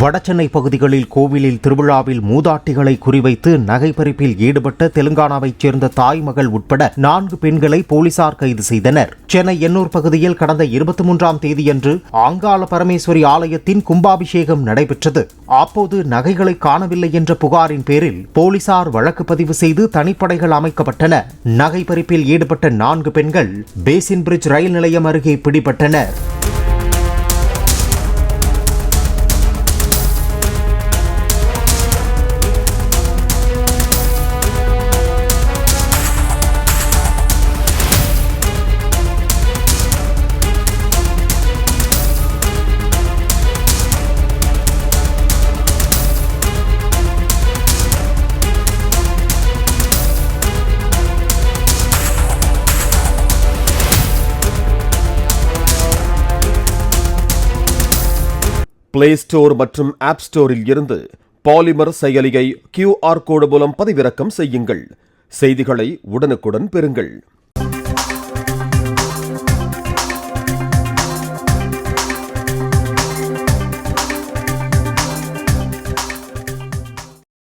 வடசென்னை பகுதிகளில் கோவிலில் திருவிழாவில் மூதாட்டிகளை குறிவைத்து நகைப்பறிப்பில் ஈடுபட்ட தெலுங்கானாவைச் சேர்ந்த தாய் மகள் உட்பட 4 பெண்களை போலீசார் கைது செய்தனர். சென்னை எண்ணூர் பகுதியில் கடந்த 23ஆம் தேதியன்று ஆங்காள பரமேஸ்வரி ஆலயத்தின் கும்பாபிஷேகம் நடைபெற்றது. அப்போது நகைகளை காணவில்லை என்ற புகாரின் பேரில் போலீசார் வழக்கு பதிவு செய்து தனிப்படைகள் அமைக்கப்பட்டன. நகைப்பறிப்பில் ஈடுபட்ட 4 பெண்கள் பேசின் பிரிட்ஜ் ரயில் நிலையம் அருகே பிடிபட்டனர். பிளே ஸ்டோர் மற்றும் ஆப் ஸ்டோரில் இருந்து பாலிமர் செயலியை QR கோடு மூலம் பதிவிறக்கம் செய்யுங்கள். செய்திகளை உடனுக்குடன் பெறுங்கள்.